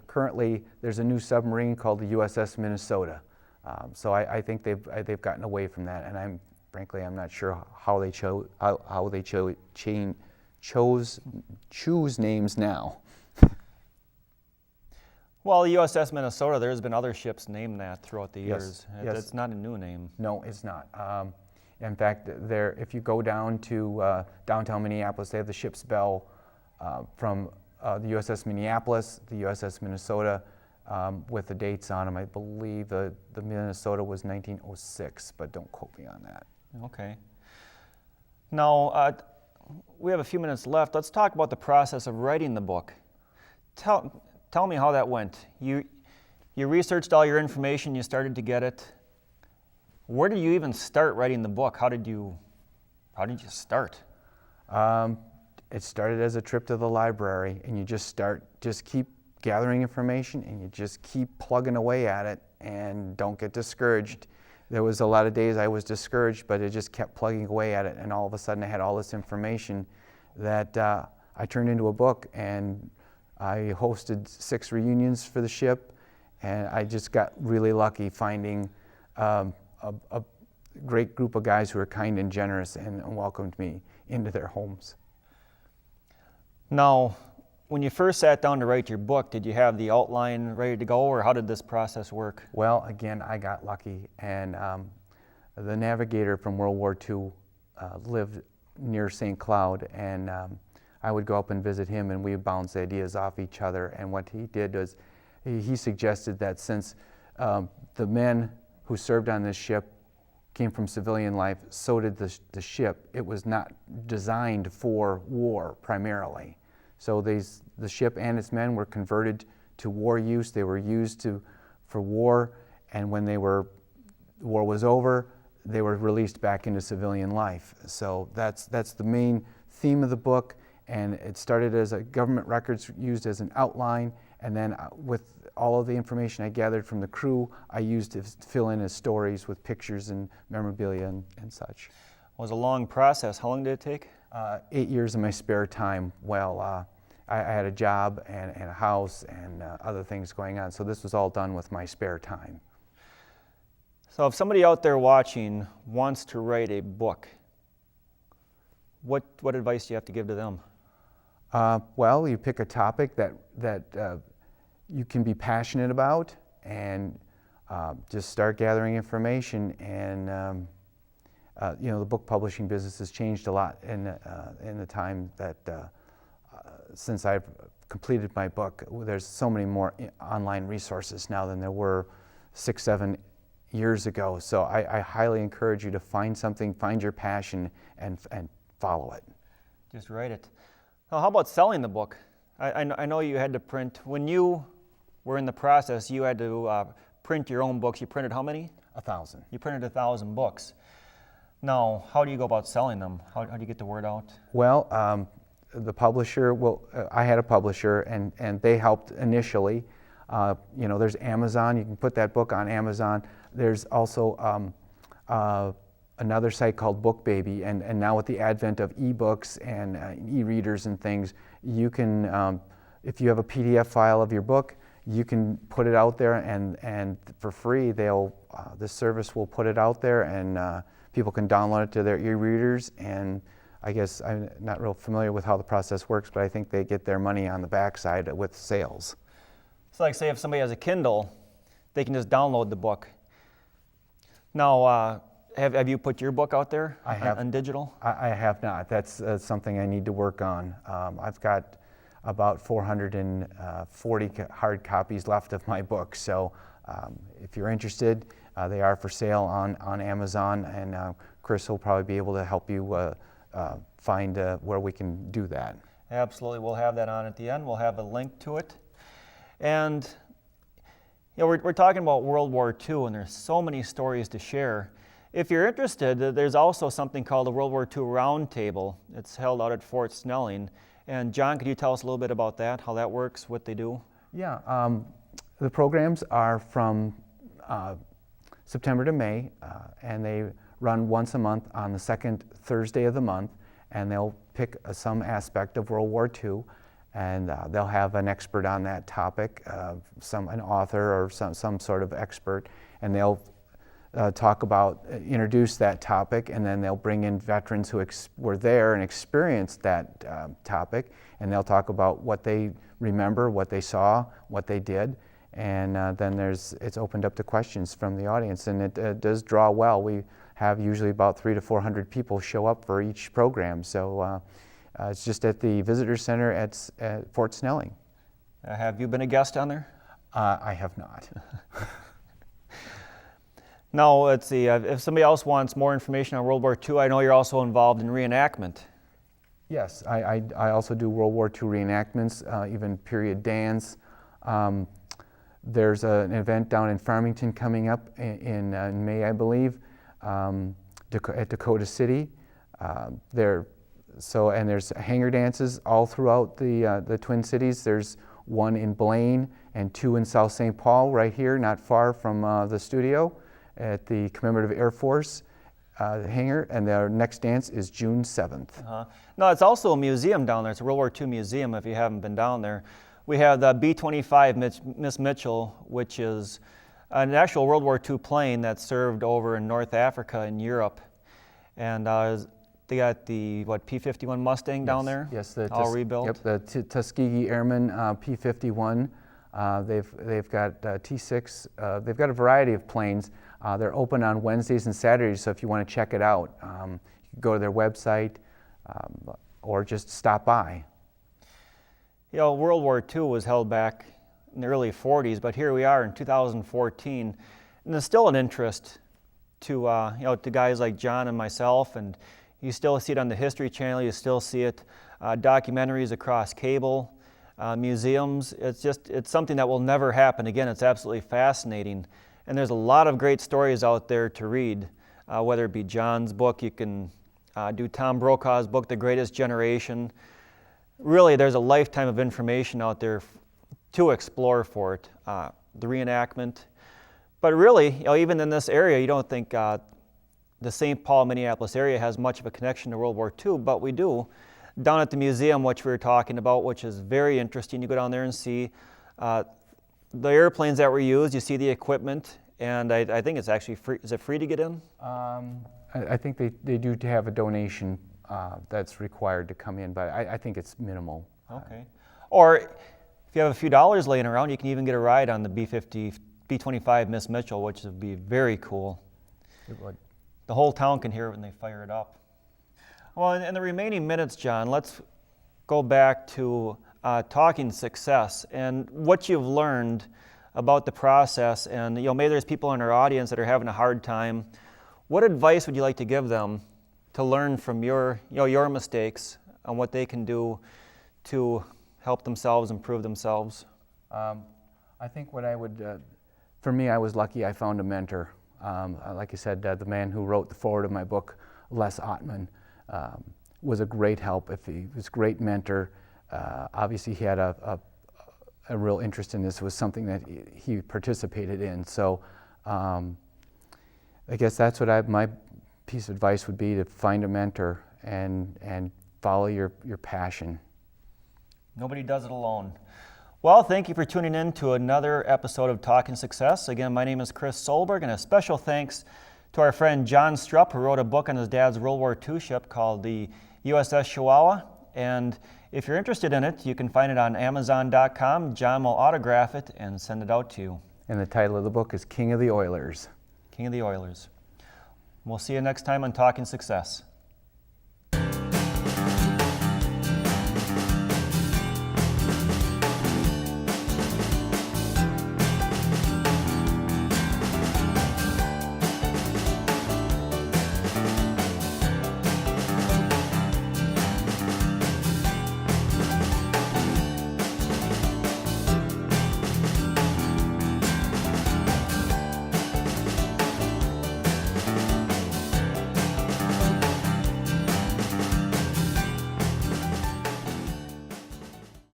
Currently, there's a new submarine called the USS Minnesota. So I think they've gotten away from that, and frankly I'm not sure how they choose names now. Well, the USS Minnesota, there's been other ships named that throughout the years. Yes. It's not a new name. No, it's not. In fact, if you go down to downtown Minneapolis, they have the ship's bell from the USS Minneapolis, the USS Minnesota, with the dates on them. I believe the Minnesota was 1906, but don't quote me on that. Okay. Now, we have a few minutes left. Let's talk about the process of writing the book. Tell me how that went. You researched all your information, you started to get it. Where did you even start writing the book? How did you start? It started as a trip to the library, and you just keep gathering information, and you just keep plugging away at it, and don't get discouraged. There was a lot of days I was discouraged, but I just kept plugging away at it, and all of a sudden I had all this information that I turned into a book, and I hosted 6 reunions for the ship, and I just got really lucky finding a great group of guys who were kind and generous and welcomed me into their homes. Now, when you first sat down to write your book, did you have the outline ready to go, or how did this process work? Well, again, I got lucky, and the navigator from World War II lived near St. Cloud, and I would go up and visit him, and we would bounce ideas off each other. And what he did was he suggested that since the men who served on this ship came from civilian life, so did the ship. It was not designed for war primarily. So the ship and its men were converted to war use. They were used for war, and when the war was over, they were released back into civilian life. So that's the main theme of the book, and it started as a government records used as an outline, and then with all of the information I gathered from the crew, I used to fill in as stories with pictures and memorabilia and such. It was a long process. How long did it take? 8 years of my spare time. Well, I had a job and a house and other things going on, so this was all done with my spare time. So if somebody out there watching wants to write a book, what advice do you have to give to them? Well, you pick a topic that you can be passionate about, and just start gathering information. And the book publishing business has changed a lot in the time that since I've completed my book. There's so many more online resources now than there were 6-7 years ago. So I highly encourage you to find something, find your passion, and follow it. Just write it. Now, how about selling the book? I know you had to print, when you were in the process, you had to print your own books. You printed how many? 1,000. You printed 1,000 books. Now, how do you go about selling them? How do you get the word out? Well, the publisher, I had a publisher, and they helped initially. There's Amazon. You can put that book on Amazon. There's also another site called BookBaby, and now with the advent of ebooks and e-readers and things, you can, if you have a PDF file of your book, you can put it out there, and for free, this service will put it out there, and people can download it to their e-readers. And I guess I'm not real familiar with how the process works, but I think they get their money on the backside with sales. So like, say if somebody has a Kindle, they can just download the book. Now, have you put your book out there on digital? I have not. That's something I need to work on. I've got about 440 hard copies left of my book. So if you're interested, they are for sale on Amazon, and Chris will probably be able to help you find where we can do that. Absolutely. We'll have that on at the end. We'll have a link to it. And we're talking about World War II, and there's so many stories to share. If you're interested, there's also something called the World War II Roundtable. It's held out at Fort Snelling. And John, could you tell us a little bit about that, how that works, what they do? Yeah, the programs are from September to May, and they run once a month on the second Thursday of the month, and they'll pick some aspect of World War II. and they'll have an expert on that topic, an author or some sort of expert, and they'll introduce that topic, and then they'll bring in veterans who were there and experienced that topic, and they'll talk about what they remember, what they saw, what they did, and then it's opened up to questions from the audience, and it does draw well. We have usually about 300 to 400 people show up for each program, so it's just at the Visitor Center at Fort Snelling. Have you been a guest on there? I have not. Now, let's see, if somebody else wants more information on World War II, I know you're also involved in reenactment. Yes, I also do World War II reenactments, even period dance. There's an event down in Farmington coming up in May, I believe, at Dakota City. And there's hanger dances all throughout the Twin Cities. There's one in Blaine and two in South St. Paul, right here, not far from the studio, at the Commemorative Air Force hangar, and their next dance is June 7th. No, it's also a museum down there. It's a World War II museum if you haven't been down there. We have the B-25 Miss Mitchell, which is an actual World War II plane that served over in North Africa and Europe. And they got the, P-51 Mustang down there? Yes, all rebuilt? Yep, the Tuskegee Airmen P-51. They've got T-6. They've got a variety of planes. They're open on Wednesdays and Saturdays, so if you want to check it out, you can go to their website or just stop by. You know, World War II was held back in the early 40s, but here we are in 2014, and there's still an interest to to guys like John and myself, and you still see it on the History Channel, you still see it, documentaries across cable, museums. It's something that will never happen again. It's absolutely fascinating. And there's a lot of great stories out there to read, whether it be John's book, you can do Tom Brokaw's book, The Greatest Generation. Really, there's a lifetime of information out there to explore for it, the reenactment. But really, even in this area, you don't think the St. Paul, Minneapolis area has much of a connection to World War II, but we do. Down at the museum, which we were talking about, which is very interesting, you go down there and see the airplanes that were used, you see the equipment, and I think it's actually free. Is it free to get in? I think they do have a donation that's required to come in, but I think it's minimal. Okay. Or if you have a few dollars laying around, you can even get a ride on the B-25 Miss Mitchell, which would be very cool. It would. The whole town can hear it when they fire it up. Well, in the remaining minutes, John, let's go back to talking success and what you've learned about the process. And maybe there's people in our audience that are having a hard time. What advice would you like to give them to learn from your mistakes and what they can do to help themselves improve themselves? I think what I would, for me, I was lucky I found a mentor. Like I said, the man who wrote the foreword of my book, Les Ottman, was a great help. He was a great mentor. Obviously, he had a real interest in this. It was something that he participated in. So I guess that's what my piece of advice would be, to find a mentor and follow your passion. Nobody does it alone. Well, thank you for tuning in to another episode of Talking Success. Again, my name is Chris Solberg, and a special thanks to our friend John Strupp, who wrote a book on his dad's World War II ship called the USS Chiwawa. And if you're interested in it, you can find it on Amazon.com. John will autograph it and send it out to you. And the title of the book is King of the Oilers. King of the Oilers. We'll see you next time on Talking Success.